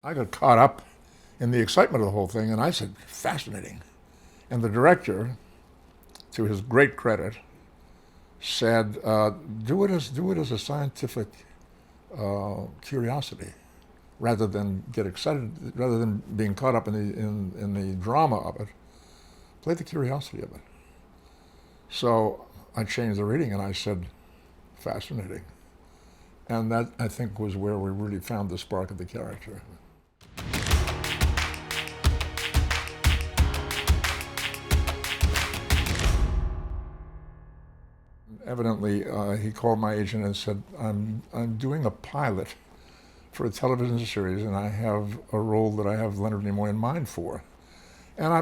I got caught up in the excitement of the whole thing, and I said, fascinating. And the director, to his great credit, said, do it as a scientific curiosity, rather than get excited, rather than being caught up in the drama of it. Play the curiosity of it. So I changed the reading, and I said, fascinating. And that, I think, was where we really found the spark of the character. Evidently, he called my agent and said, I'm doing a pilot for a television series, and I have a role that I have Leonard Nimoy in mind for. And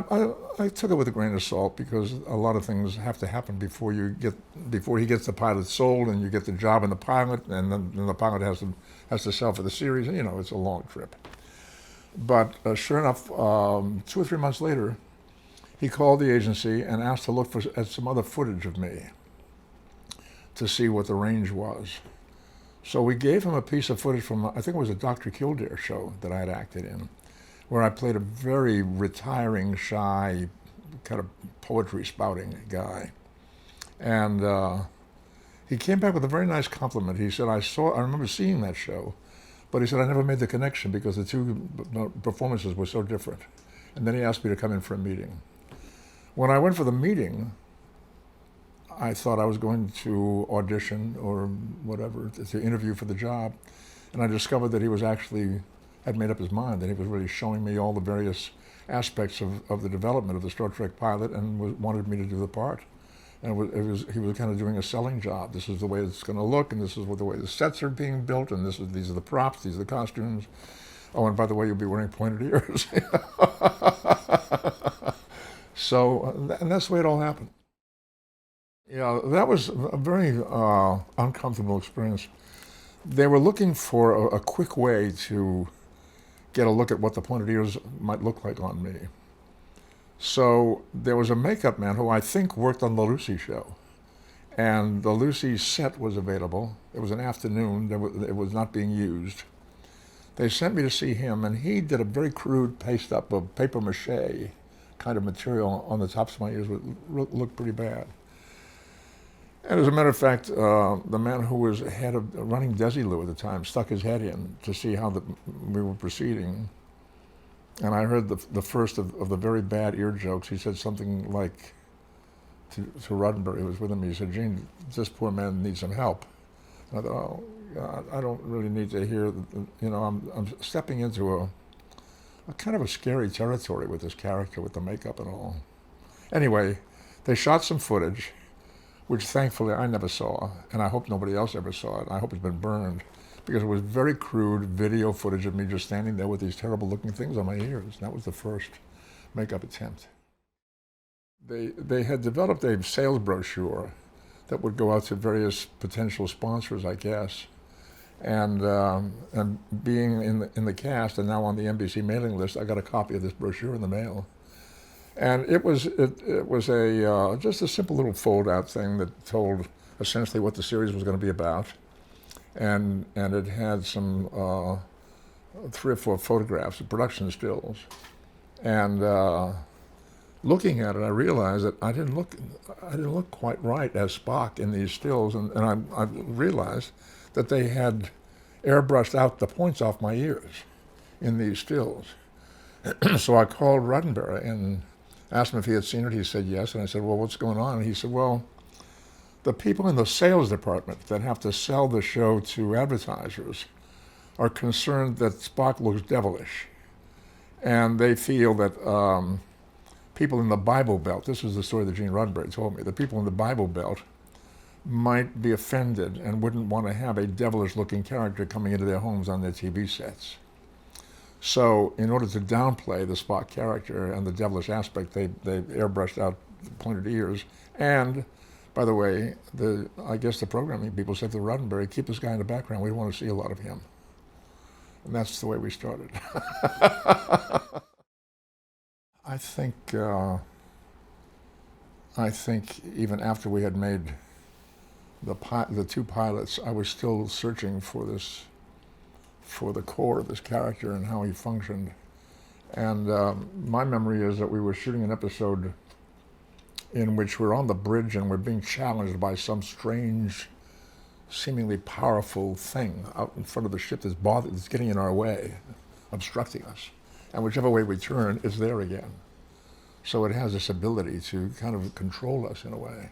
I took it with a grain of salt, because a lot of things have to happen before he gets the pilot sold, and you get the job in the pilot, and then the pilot has to sell for the series. And, it's a long trip. But sure enough, 2 or 3 months later, he called the agency and asked to look at some other footage of me to see what the range was. So we gave him a piece of footage from, I think it was a Dr. Kildare show that I had acted in, where I played a very retiring, shy, kind of poetry spouting guy. And he came back with a very nice compliment. He said, I remember seeing that show, but he said, I never made the connection because the two performances were so different. And then he asked me to come in for a meeting. When I went for the meeting, I thought I was going to audition or whatever, to interview for the job. And I discovered that he was actually had made up his mind, that he was really showing me all the various aspects of the development of the Star Trek pilot, and wanted me to do the part. And he was kind of doing a selling job. This is the way it's going to look, and this is the way the sets are being built, and these are the props, these are the costumes. Oh, and by the way, you'll be wearing pointed ears. So, and that's the way it all happened. Yeah, that was a very uncomfortable experience. They were looking for a quick way to get a look at what the pointed ears might look like on me. So there was a makeup man who I think worked on the Lucy show. And the Lucy set was available. It was an afternoon. It was not being used. They sent me to see him, and he did a very crude paste-up of paper mache kind of material on the tops of my ears, which looked pretty bad. And as a matter of fact, the man who was head of running Desilu at the time stuck his head in to see how we were proceeding. And I heard the first of the very bad ear jokes. He said something like to Roddenberry, who was with him, he said, Gene, this poor man needs some help. And I thought, oh, God, I don't really need to hear, I'm stepping into a kind of a scary territory with this character, with the makeup and all. Anyway, they shot some footage, which thankfully I never saw, and I hope nobody else ever saw it. I hope it's been burned, because it was very crude video footage of me just standing there with these terrible looking things on my ears. That was the first makeup attempt. They had developed a sales brochure that would go out to various potential sponsors, I guess. And being in the cast and now on the NBC mailing list, I got a copy of this brochure in the mail. And it was just a simple little fold-out thing that told essentially what the series was going to be about, and it had some 3 or 4 photographs of production stills. And looking at it, I realized that I didn't look quite right as Spock in these stills, and I realized that they had airbrushed out the points off my ears in these stills. So I called Roddenberry and asked him if he had seen it. He said yes, and I said, well, what's going on? And he said, well, the people in the sales department that have to sell the show to advertisers are concerned that Spock looks devilish. And they feel that people in the Bible Belt, this is the story that Gene Roddenberry told me, the people in the Bible Belt might be offended and wouldn't want to have a devilish-looking character coming into their homes on their TV sets. So in order to downplay the Spock character and the devilish aspect, they airbrushed out the pointed ears. And, by the way, I guess the programming people said to Roddenberry, keep this guy in the background, we don't want to see a lot of him. And that's the way we started. I think even after we had made the 2 pilots, I was still searching for for the core of this character and how he functioned. And my memory is that we were shooting an episode in which we're on the bridge and we're being challenged by some strange, seemingly powerful thing out in front of the ship that's getting in our way, obstructing us. And whichever way we turn, it's there again. So it has this ability to kind of control us in a way.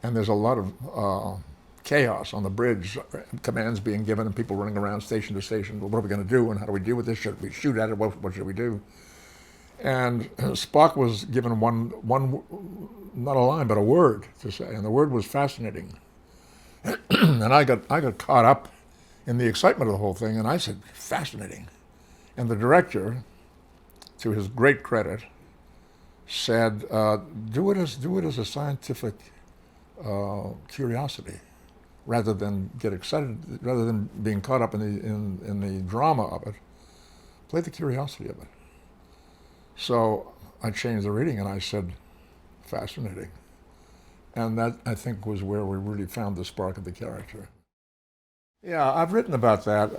And there's a lot of chaos on the bridge, commands being given and people running around station to station. Well, what are we going to do and how do we deal with this? Should we shoot at it? What should we do? And Spock was given one, not a line, but a word to say, and the word was fascinating. And I got caught up in the excitement of the whole thing, and I said, fascinating. And the director, to his great credit, said, do it as a scientific curiosity, rather than get excited, rather than being caught up in the drama of it. Play the curiosity of it. So I changed the reading and I said, fascinating. And that, I think, was where we really found the spark of the character. Yeah, I've written about that.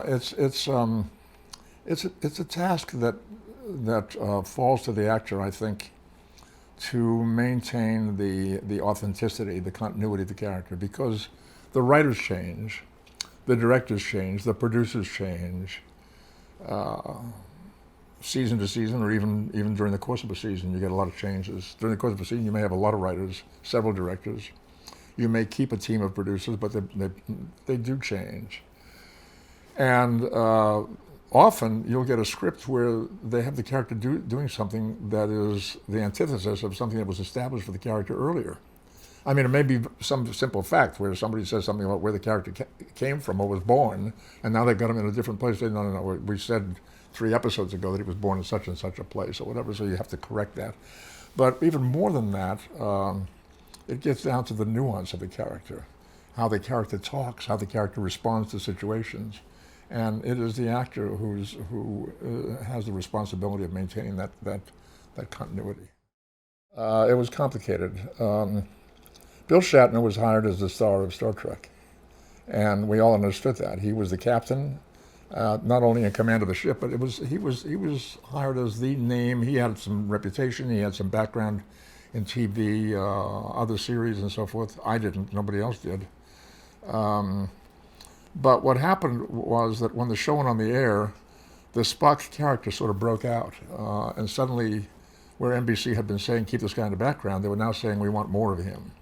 It's a task that falls to the actor, I think, to maintain the authenticity, the continuity of the character, because the writers change, the directors change, the producers change, season to season, or even during the course of a season, you get a lot of changes. During the course of a season, you may have a lot of writers, several directors. You may keep a team of producers, but they do change. And often you'll get a script where they have the character doing something that is the antithesis of something that was established for the character earlier. I mean, it may be some simple fact where somebody says something about where the character came from or was born, and now they've got him in a different place. They say, no, we said 3 episodes ago that he was born in such and such a place or whatever, so you have to correct that. But even more than that, it gets down to the nuance of the character, how the character talks, how the character responds to situations. And it is the actor who has the responsibility of maintaining that continuity. It was complicated. Bill Shatner was hired as the star of Star Trek, and we all understood that. He was the captain, not only in command of the ship, but he was hired as the name. He had some reputation. He had some background in TV, other series, and so forth. I didn't. Nobody else did. But what happened was that when the show went on the air, the Spock character sort of broke out, and suddenly, where NBC had been saying keep this guy in the background, they were now saying we want more of him.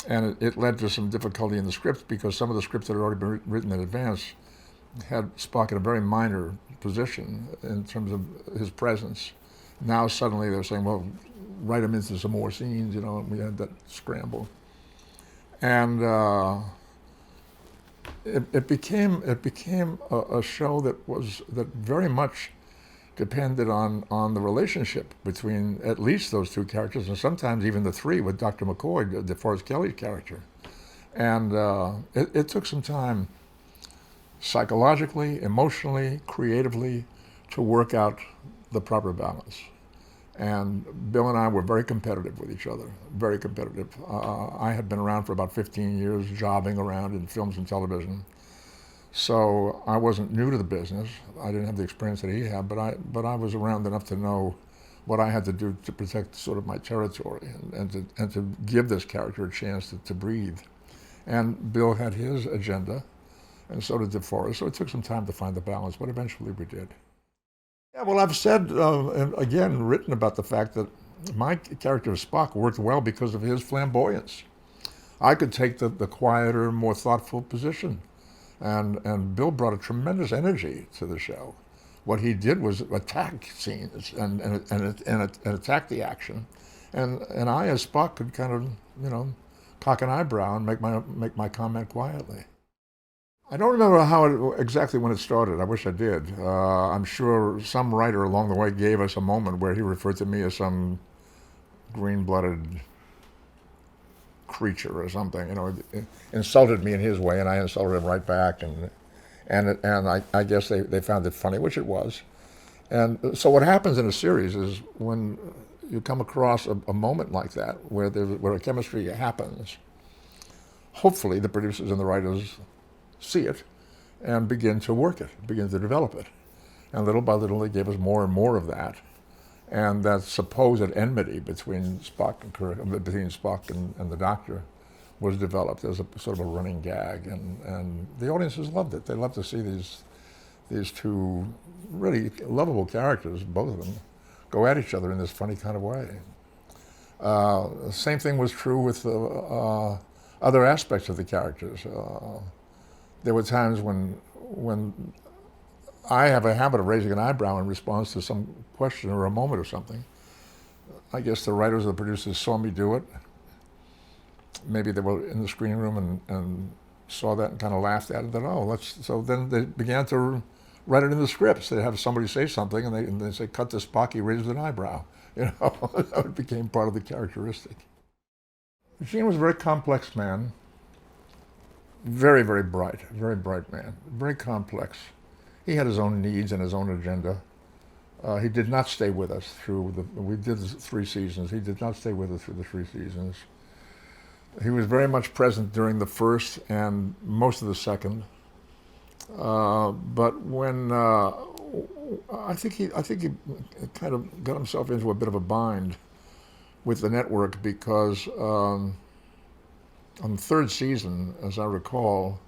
And it led to some difficulty in the script, because some of the scripts that had already been written in advance had Spock in a very minor position in terms of his presence. Now suddenly they're saying, well, write him into some more scenes, and we had that scramble. And it became a show that very much depended on the relationship between at least those 2 characters, and sometimes even the 3 with Dr. McCoy, DeForest Kelley's character. And it took some time, psychologically, emotionally, creatively, to work out the proper balance. And Bill and I were very competitive with each other, very competitive. I had been around for about 15 years, jobbing around in films and television. So I wasn't new to the business. I didn't have the experience that he had, but I was around enough to know what I had to do to protect sort of my territory and to give this character a chance to breathe. And Bill had his agenda, and so did DeForest. So it took some time to find the balance, but eventually we did. Yeah, well, I've said, and again, written about the fact that my character of Spock worked well because of his flamboyance. I could take the quieter, more thoughtful position. And Bill brought a tremendous energy to the show. What he did was attack scenes and attack the action. And I, as Spock, could kind of, cock an eyebrow and make my comment quietly. I don't remember exactly when it started. I wish I did. I'm sure some writer along the way gave us a moment where he referred to me as some green-blooded creature or something. Insulted me in his way, and I insulted him right back. And I guess they found it funny, which it was. And so what happens in a series is when you come across a moment like that, where a chemistry happens, hopefully the producers and the writers see it, and begin to work it, begin to develop it. And little by little, they gave us more and more of that. And that supposed enmity between Spock and Kirk, between Spock and the Doctor, was developed as a sort of a running gag, and the audiences loved it. They loved to see these two really lovable characters, both of them, go at each other in this funny kind of way. The same thing was true with other aspects of the characters. There were times when I have a habit of raising an eyebrow in response to some question or a moment or something. I guess the writers or the producers saw me do it. Maybe they were in the screening room and saw that and kind of laughed at it. And then, so then they began to write it in the scripts. They'd have somebody say something and they say, cut to Spock, he raises an eyebrow. You know, it became part of the characteristic. Gene was a very complex man. Very, very bright man. Very complex. He had his own needs and his own agenda. He did not stay with us through we did 3 seasons. He did not stay with us through the 3 seasons. He was very much present during the first and most of the second. But when, I think he kind of got himself into a bit of a bind with the network because on the 3rd season, as I recall,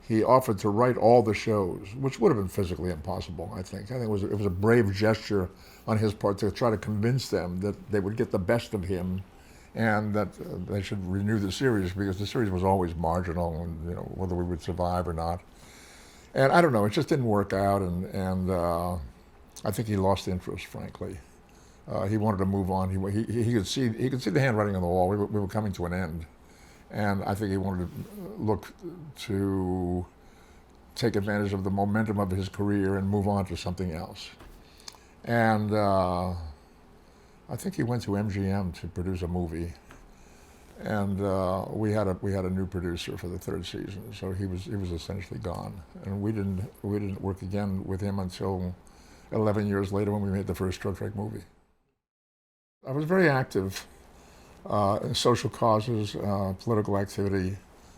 he offered to write all the shows, which would have been physically impossible, I think. I think it was a brave gesture on his part to try to convince them that they would get the best of him and that they should renew the series, because the series was always marginal, and you know, whether we would survive or not. And I don't know, it just didn't work out, and I think he lost interest, frankly. He wanted to move on. He could see the handwriting on the wall. We were coming to an end. And I think he wanted to look to take advantage of the momentum of his career and move on to something else. And I think he went to MGM to produce a movie. And we had a new producer for the 3rd season, so he was essentially gone. And we didn't work again with him until 11 years later when we made the first Star Trek movie. I was very active in social causes, political activity.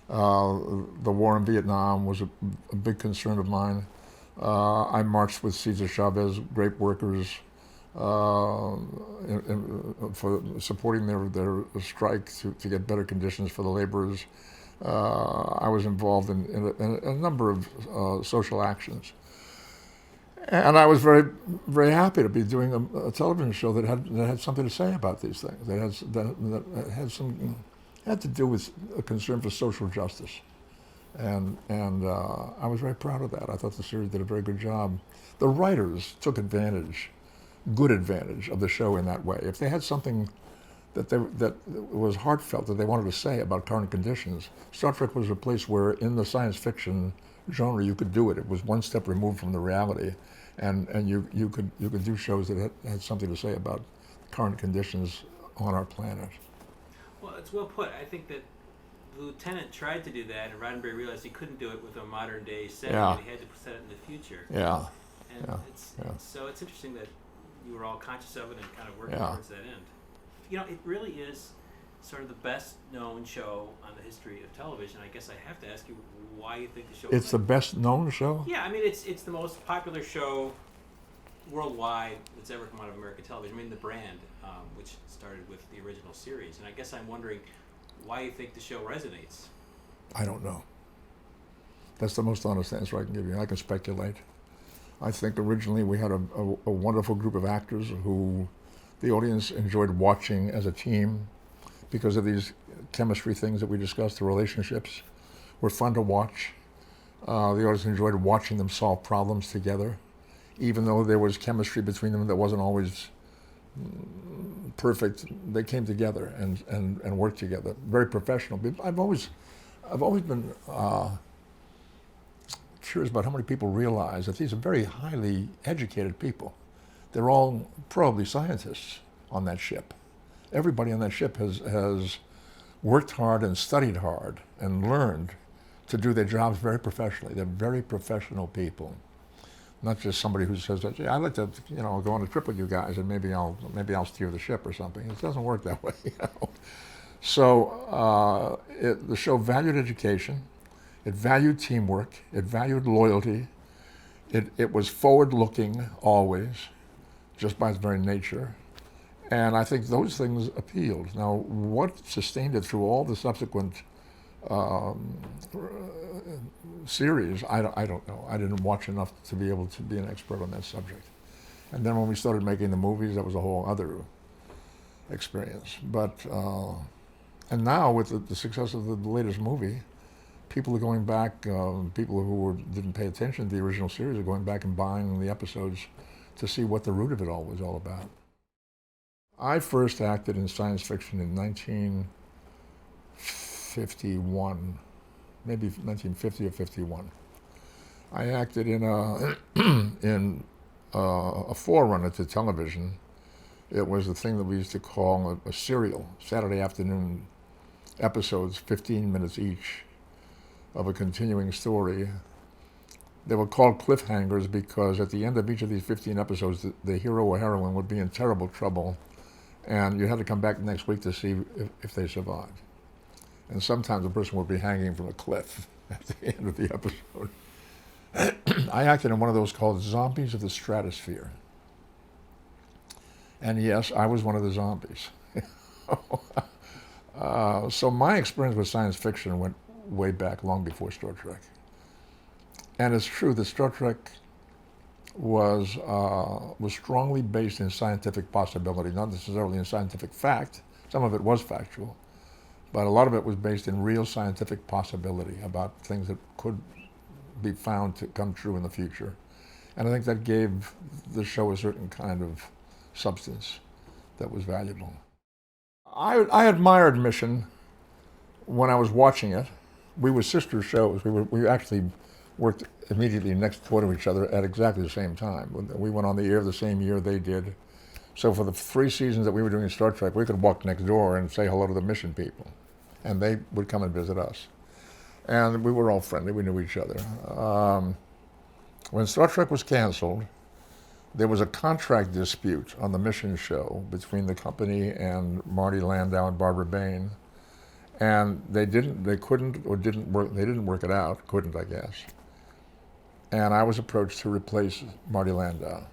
The war in Vietnam was a big concern of mine. I marched with Cesar Chavez, grape workers, for supporting their strike to get better conditions for the laborers. I was involved in a number of social actions. And I was very, very happy to be doing a television show that had something to say about these things. That had to do with a concern for social justice, and I was very proud of that. I thought the series did a very good job. The writers took good advantage of the show in that way. If they had something that was heartfelt that they wanted to say about current conditions, Star Trek was a place where, in the science fiction genre, you could do it. It was one step removed from the reality. And you could do shows that had something to say about current conditions on our planet. Well, it's well put. I think that the lieutenant tried to do that, and Roddenberry realized he couldn't do it with a modern day setting. Yeah. He had to set it in the future. Yeah. And Yeah. so it's interesting that you were all conscious of it and kind of working Yeah. towards that end. You know, it really is sort of the best known show on the history of television. I guess I have to ask you why you think the show It's the best known show? Yeah, I mean, it's the most popular show worldwide that's ever come out of American television. I mean, the brand, which started with the original series. And I guess I'm wondering why you think the show resonates. I don't know. That's the most honest answer I can give you. I can speculate. I think originally we had a wonderful group of actors who the audience enjoyed watching as a team because of these chemistry things that we discussed. The relationships were fun to watch. The audience enjoyed watching them solve problems together, even though there was chemistry between them that wasn't always perfect. They came together and worked together. Very professional. I've always been curious about how many people realize that these are very highly educated people. They're all probably scientists on that ship. Everybody on that ship has worked hard and studied hard and learned to do their jobs very professionally. They're very professional people, not just somebody who says, "Yeah, I'd like to, go on a trip with you guys, and maybe I'll steer the ship or something." It doesn't work that way. So the show valued education. It valued teamwork. It valued loyalty. It was forward-looking always, just by its very nature. And I think those things appealed. Now, what sustained it through all the subsequent series, I don't know. I didn't watch enough to be able to be an expert on that subject. And then when we started making the movies, that was a whole other experience. But, and now with the success of the latest movie, people are going back, people who didn't pay attention to the original series are going back and buying the episodes to see what the root of it all was all about. I first acted in science fiction in 1951, maybe 1950 or 51. I acted in a forerunner to television. It was the thing that we used to call a serial, Saturday afternoon episodes, 15 minutes each, of a continuing story. They were called cliffhangers because at the end of each of these 15 episodes, the hero or heroine would be in terrible trouble, and you had to come back next week to see if they survived. And sometimes the person would be hanging from a cliff at the end of the episode. I acted in one of those called Zombies of the Stratosphere. And yes, I was one of the zombies. So my experience with science fiction went way back, long before Star Trek. And it's true that Star Trek was strongly based in scientific possibility, not necessarily in scientific fact. Some of it was factual, but a lot of it was based in real scientific possibility about things that could be found to come true in the future. And I think that gave the show a certain kind of substance that was valuable. I admired Mission when I was watching it. We were sister shows. We actually worked immediately next door to each other at exactly the same time. We went on the air the same year they did. So for the 3 seasons that we were doing Star Trek, we could walk next door and say hello to the Mission people. And they would come and visit us. And we were all friendly, we knew each other. When Star Trek was canceled, there was a contract dispute on the Mission show between the company and Marty Landau and Barbara Bain. And they didn't work it out, couldn't, I guess. And I was approached to replace Marty Landau.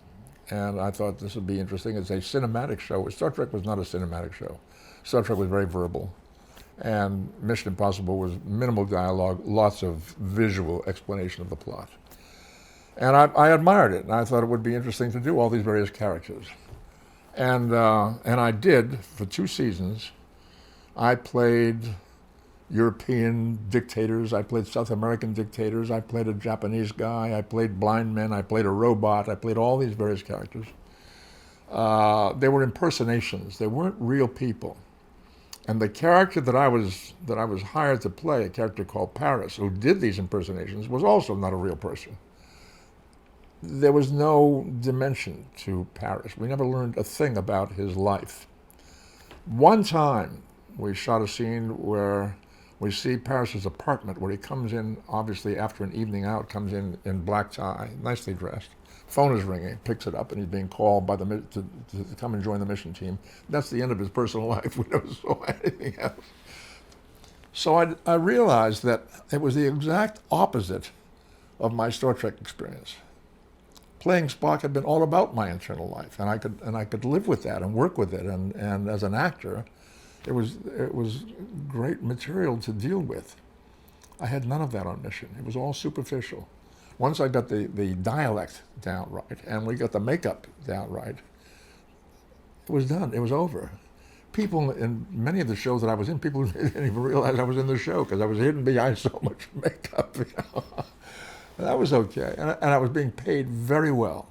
And I thought this would be interesting. It's a cinematic show. Star Trek was not a cinematic show. Star Trek was very verbal. And Mission Impossible was minimal dialogue, lots of visual explanation of the plot. And I admired it, and I thought it would be interesting to do all these various characters. And I did, for 2 seasons. I played European dictators, I played South American dictators, I played a Japanese guy, I played blind men, I played a robot, I played all these various characters. They were impersonations, they weren't real people. And the character that I was hired to play, a character called Paris, who did these impersonations, was also not a real person. There was no dimension to Paris. We never learned a thing about his life. One time, we shot a scene where we see Paris's apartment, where he comes in, obviously after an evening out, comes in black tie, nicely dressed. Phone is ringing, picks it up, and he's being called by to come and join the mission team. That's the end of his personal life. We never saw anything else. So I realized that it was the exact opposite of my Star Trek experience. Playing Spock had been all about my internal life, and I could live with that and work with it. And as an actor, it was great material to deal with. I had none of that on Mission. It was all superficial. Once I got the dialect down right, and we got the makeup down right, it was done. It was over. People in many of the shows that I was in, people didn't even realize I was in the show because I was hidden behind so much makeup. You know? That was okay, and I was being paid very well.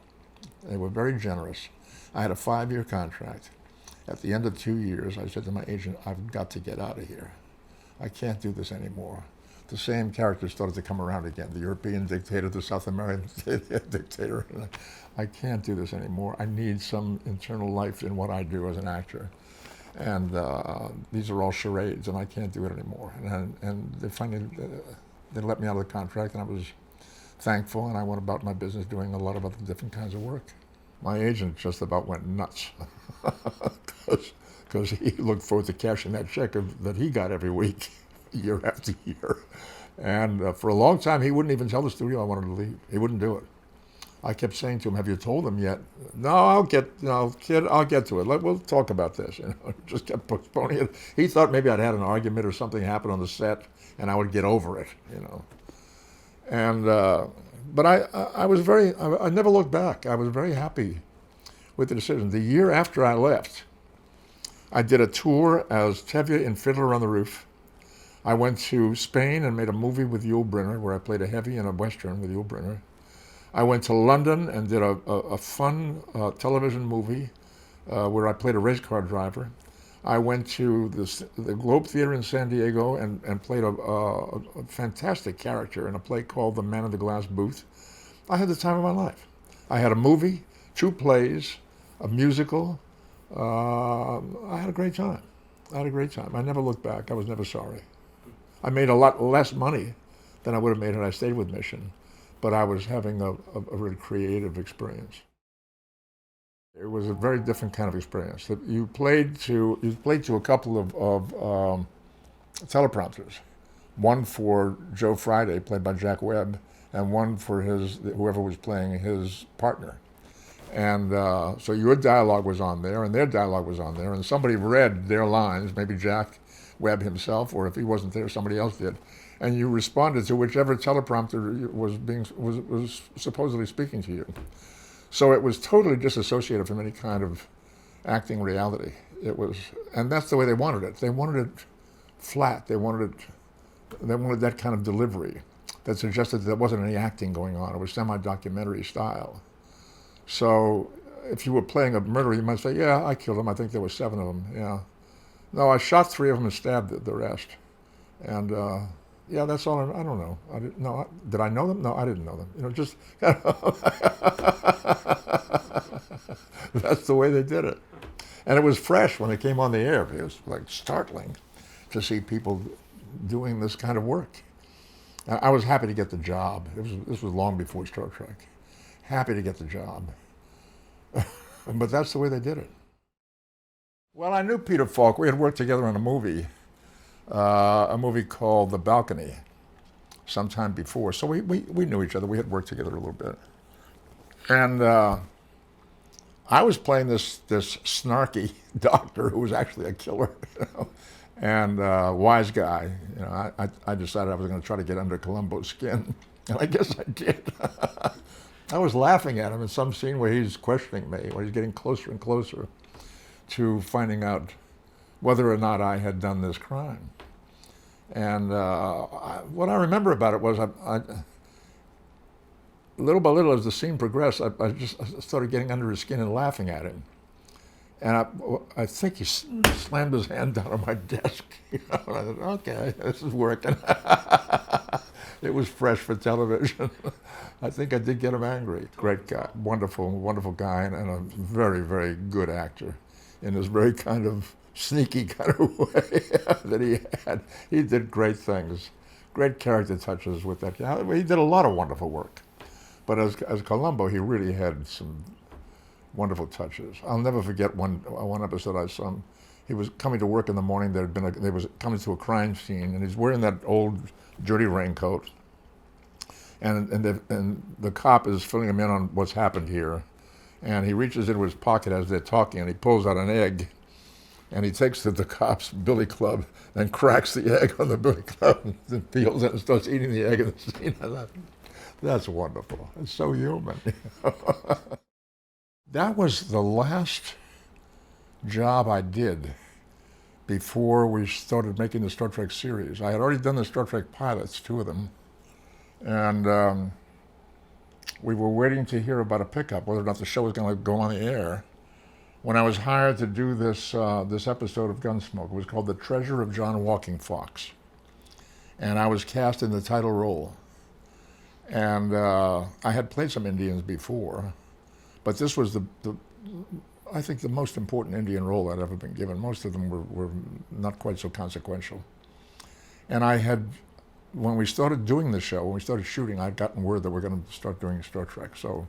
They were very generous. I had a 5-year contract. At the end of 2 years, I said to my agent, I've got to get out of here. I can't do this anymore. The same characters started to come around again, the European dictator, the South American dictator. I can't do this anymore. I need some internal life in what I do as an actor. And these are all charades, and I can't do it anymore. And they finally, they let me out of the contract, and I was thankful, and I went about my business doing a lot of other different kinds of work. My agent just about went nuts because he looked forward to cashing that check that he got every week, year after year. And for a long time, he wouldn't even tell the studio I wanted to leave. He wouldn't do it. I kept saying to him, "Have you told them yet?" "No, kid, I'll get to it. We'll talk about this." Just kept postponing it. He thought maybe I'd had an argument or something happen on the set, and I would get over it. And but I was I never looked back. I was very happy with the decision. The year after I left, I did a tour as Tevye in Fiddler on the Roof. I went to Spain and made a movie with Yul Brynner, where I played a heavy in a Western with Yul Brynner. I went to London and did a fun television movie where I played a race car driver. I went to the Globe Theater in San Diego and played a fantastic character in a play called The Man in the Glass Booth. I had the time of my life. I had a movie, 2 plays, a musical. I had a great time. I never looked back. I was never sorry. I made a lot less money than I would have made had I stayed with Mission, but I was having a really creative experience. It was a very different kind of experience. You played to a couple of teleprompters, one for Joe Friday, played by Jack Webb, and one for whoever was playing his partner. And so your dialogue was on there, and their dialogue was on there, and somebody read their lines, maybe Jack Webb himself, or if he wasn't there, somebody else did, and you responded to whichever teleprompter was supposedly speaking to you. So it was totally disassociated from any kind of acting reality. And that's the way they wanted it. They wanted it flat. They wanted that kind of delivery that suggested that there wasn't any acting going on. It was semi-documentary style. So if you were playing a murderer, you might say, "Yeah, I killed him. I think there were 7 of them. Yeah. No, I shot 3 of them and stabbed the rest." And yeah, that's all. I don't know. Did I know them? No, I didn't know them. Just that's the way they did it. And it was fresh when it came on the air. It was like startling to see people doing this kind of work. I was happy to get the job. This was long before Star Trek. Happy to get the job. But that's the way they did it. Well, I knew Peter Falk. We had worked together on a movie called The Balcony sometime before. So we knew each other. We had worked together a little bit. And I was playing this snarky doctor who was actually a killer, and wise guy. I decided I was going to try to get under Columbo's skin, and I guess I did. I was laughing at him in some scene where he's questioning me, where he's getting closer and closer to finding out whether or not I had done this crime. And what I remember about it was, little by little, as the scene progressed, I just started getting under his skin and laughing at him. And I think he slammed his hand down on my desk. And I thought, okay, this is working. It was fresh for television. I think I did get him angry. Great guy, wonderful, wonderful guy, and a very, very good actor in this very kind of sneaky kind of way that he had. He did great things, great character touches with that. He did a lot of wonderful work. But as Columbo, he really had some wonderful touches. I'll never forget one episode I saw him. He was coming to work in the morning. They was coming to a crime scene, and he's wearing that old dirty raincoat. And the cop is filling him in on what's happened here. And he reaches into his pocket as they're talking, and he pulls out an egg. And he takes the cop's billy club and cracks the egg on the billy club and peels it and starts eating the egg in the scene. I thought, that's wonderful. It's so human. That was the last job I did before we started making the Star Trek series. I had already done the Star Trek pilots, 2 of them, and we were waiting to hear about a pickup, whether or not the show was going to go on the air, when I was hired to do this episode of Gunsmoke. It was called The Treasure of John Walking Fox, and I was cast in the title role. And I had played some Indians before, but this was I think the most important Indian role I'd ever been given. Most of them were not quite so consequential. And when we started doing the show, when we started shooting, I'd gotten word that we're going to start doing Star Trek. So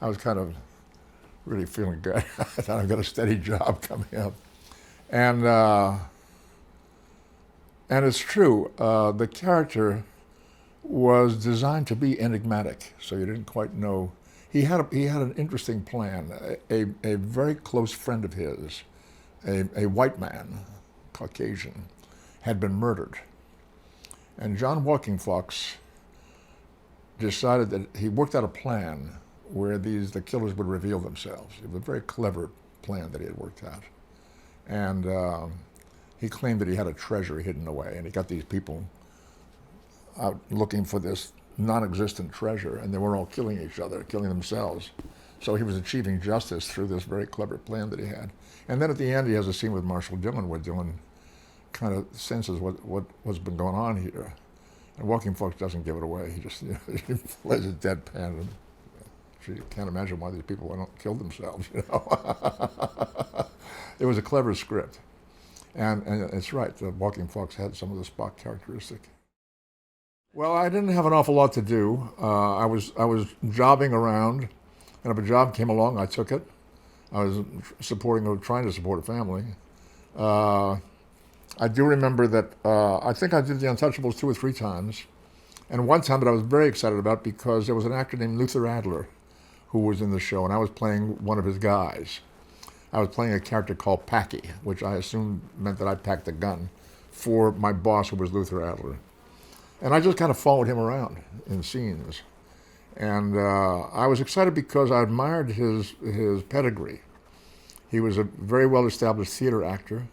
I was kind of really feeling good. I thought I've got a steady job coming up. And it's true, the character was designed to be enigmatic, so you didn't quite know. He had an interesting plan. A very close friend of his, a white man, Caucasian, had been murdered. And John Walking Fox decided that he worked out a plan where the killers would reveal themselves. It was a very clever plan that he had worked out. And he claimed that he had a treasure hidden away, and he got these people out looking for this non-existent treasure, and they were all killing each other, killing themselves. So he was achieving justice through this very clever plan that he had. And then at the end, he has a scene with Marshall Dillon where Dillon kind of senses what's been going on here. And Walking Fox doesn't give it away. He just he plays it deadpan. And you can't imagine why these people don't kill themselves. It was a clever script, and it's right. Walking Fox had some of the Spock characteristic. Well, I didn't have an awful lot to do. I was jobbing around, and if a job came along, I took it. I was trying to support a family. I do remember that I think I did The Untouchables 2 or 3 times, and one time that I was very excited about because there was an actor named Luther Adler who was in the show, and I was playing one of his guys. I was playing a character called Packy, which I assumed meant that I packed a gun for my boss, who was Luther Adler. And I just kind of followed him around in scenes. And I was excited because I admired his pedigree. He was a very well-established theater actor.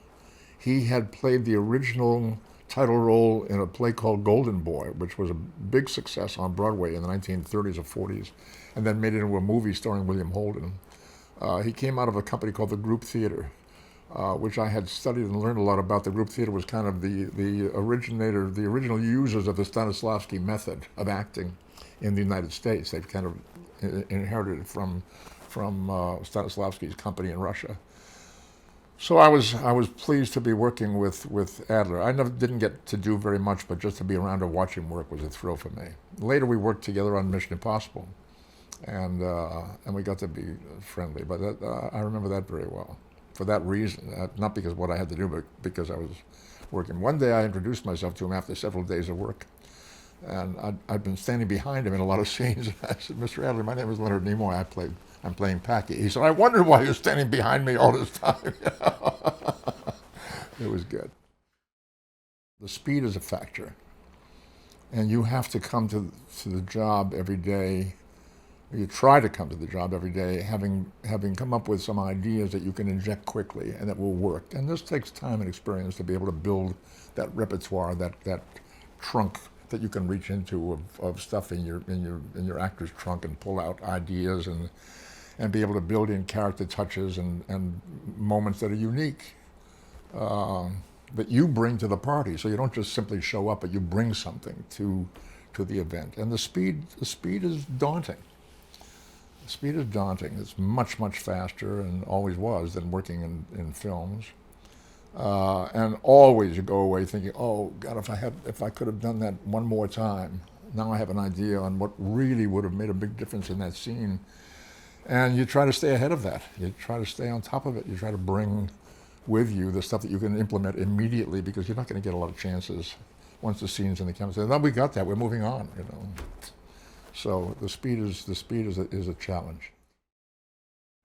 He had played the original title role in a play called Golden Boy, which was a big success on Broadway in the 1930s or 40s, and then made it into a movie starring William Holden. He came out of a company called the Group Theater, which I had studied and learned a lot about. The Group Theater was kind of the original users of the Stanislavski method of acting in the United States. They've kind of inherited it from Stanislavski's company in Russia. So I was pleased to be working with Adler. I didn't get to do very much, but just to be around to watch him work was a thrill for me. Later we worked together on Mission Impossible, and we got to be friendly. But I remember that very well. For that reason, not because of what I had to do, but because I was working. One day I introduced myself to him after several days of work, and I'd been standing behind him in a lot of scenes. I said, "Mr. Adler, my name is Leonard Nimoy. I'm playing Packy." He said, "I wondered why you're standing behind me all this time." It was good. The speed is a factor, and you have to come to the job every day. You try to come to the job every day having come up with some ideas that you can inject quickly and that will work. And this takes time and experience to be able to build that repertoire, that trunk that you can reach into of stuff in your actor's trunk and pull out ideas and be able to build in character touches and moments that are unique that you bring to the party. So you don't just simply show up, but you bring something to the event. And the speed is daunting. The speed is daunting. It's much, much faster, and always was, than working in films. And always you go away thinking, "Oh God, if I could have done that one more time, now I have an idea on what really would have made a big difference in that scene." And you try to stay ahead of that. You try to stay on top of it. You try to bring with you the stuff that you can implement immediately, because you're not going to get a lot of chances once the scene's in the camera. So, "No, we got that. We're moving on." So the speed is a challenge.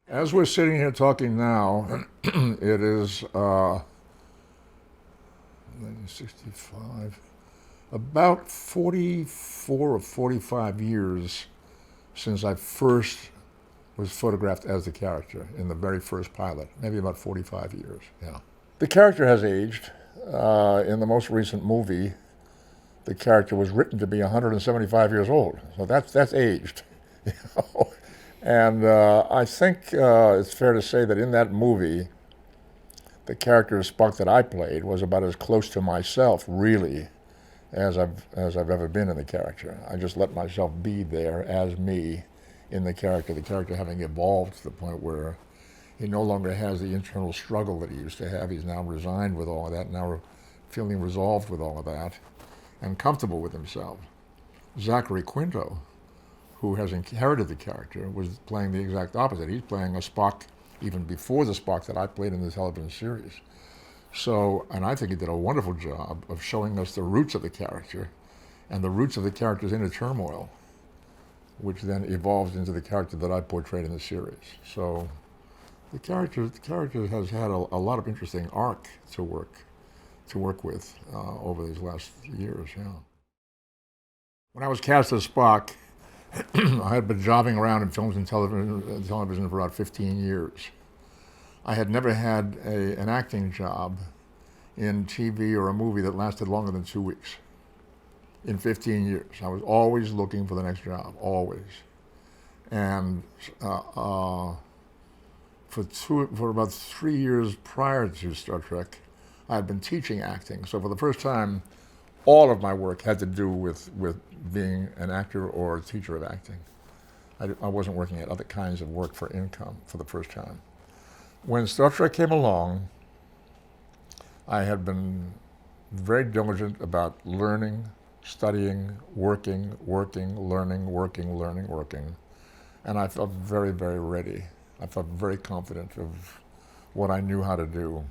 As we're sitting here talking now, it is 1965, about 44 or 45 years since I first was photographed as the character in the very first pilot, maybe about 45 years, yeah. The character has aged. In the most recent movie, the character was written to be 175 years old, so that's aged. And I think it's fair to say that in that movie, the character of Spock that I played was about as close to myself, really, as I've ever been in the character. I just let myself be there as me in the character having evolved to the point where he no longer has the internal struggle that he used to have. He's now resigned with all of that, now feeling resolved with all of that, and comfortable with himself. Zachary Quinto, who has inherited the character, was playing the exact opposite. He's playing a Spock even before the Spock that I played in the television series. So, and I think he did a wonderful job of showing us the roots of the character and the roots of the character's inner turmoil, which then evolves into the character that I portrayed in the series. So the character has had a lot of interesting arc to work with over these last years. Yeah. When I was cast as Spock, I had been jobbing around in films and television for about 15 years. I had never had an acting job in TV or a movie that lasted longer than 2 weeks. In 15 years, I was always looking for the next job, always. And for about 3 years prior to Star Trek, I had been teaching acting. So for the first time, all of my work had to do with being an actor or a teacher of acting. I wasn't working at other kinds of work for income for the first time. When Star Trek came along, I had been very diligent about learning, studying, working, learning, working. And I felt very, very ready. I felt very confident of what I knew how to do.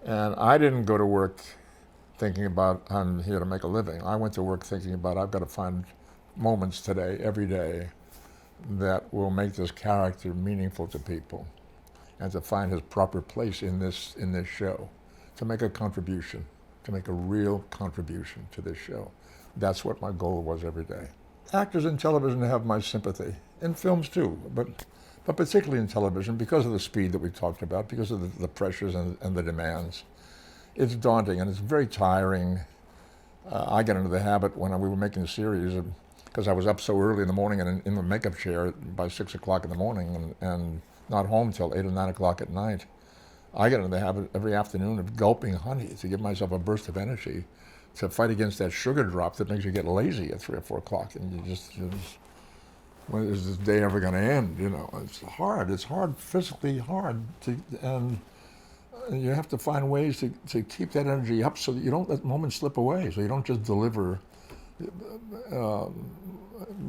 And I didn't go to work thinking about, I'm here to make a living. I went to work thinking about, I've got to find moments today, every day, that will make this character meaningful to people, and to find his proper place in this show, to make a contribution, to make a real contribution to this show. That's what my goal was every day. Actors in television have my sympathy, in films too, but particularly in television, because of the speed that we talked about, because of the pressures and the demands. It's daunting and it's very tiring. I get into the habit when we were making the series, because I was up so early in the morning and in the makeup chair by 6 o'clock in the morning and not home till 8 or 9 o'clock at night. I get into the habit every afternoon of gulping honey to give myself a burst of energy to fight against that sugar drop that makes you get lazy at 3 or 4 o'clock, and you just when is this day ever going to end? You know, it's hard, physically hard, and you have to find ways to keep that energy up so that you don't let moments slip away, so you don't just deliver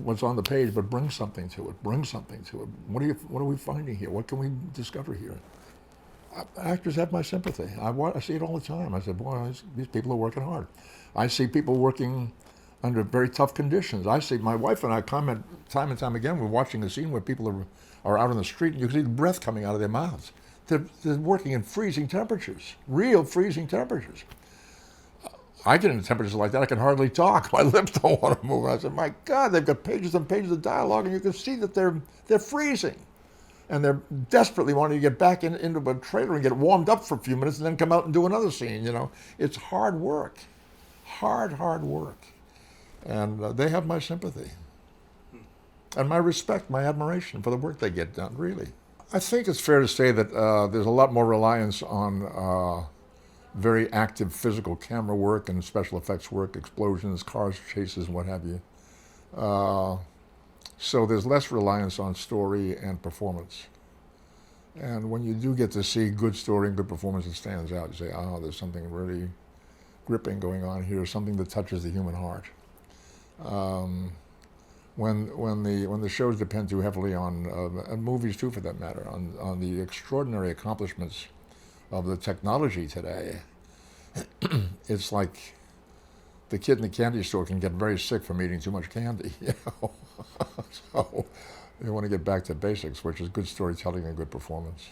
what's on the page, but bring something to it. What are we finding here? What can we discover here? Actors have my sympathy. I see it all the time. I said, boy, these people are working hard. I see people working under very tough conditions. I see, my wife and I comment time and time again, we're watching a scene where people are out on the street and you can see the breath coming out of their mouths. They're working in freezing temperatures, real freezing temperatures. I get into temperatures like that, I can hardly talk. My lips don't want to move. I said, my God, they've got pages and pages of dialogue, and you can see that they're freezing. And they're desperately wanting to get back into a trailer and get warmed up for a few minutes and then come out and do another scene, you know. It's hard work, hard work. And they have my sympathy. And my respect, my admiration for the work they get done, really. I think it's fair to say that there's a lot more reliance on very active physical camera work and special effects work, explosions, cars chases, what have you. So there's less reliance on story and performance. And when you do get to see good story and good performance, it stands out. You say, oh, there's something really gripping going on here, something that touches the human heart. When the shows depend too heavily on, and movies too for that matter, on the extraordinary accomplishments of the technology today, it's like the kid in the candy store can get very sick from eating too much candy, you know. So you want to get back to basics, which is good storytelling and good performance.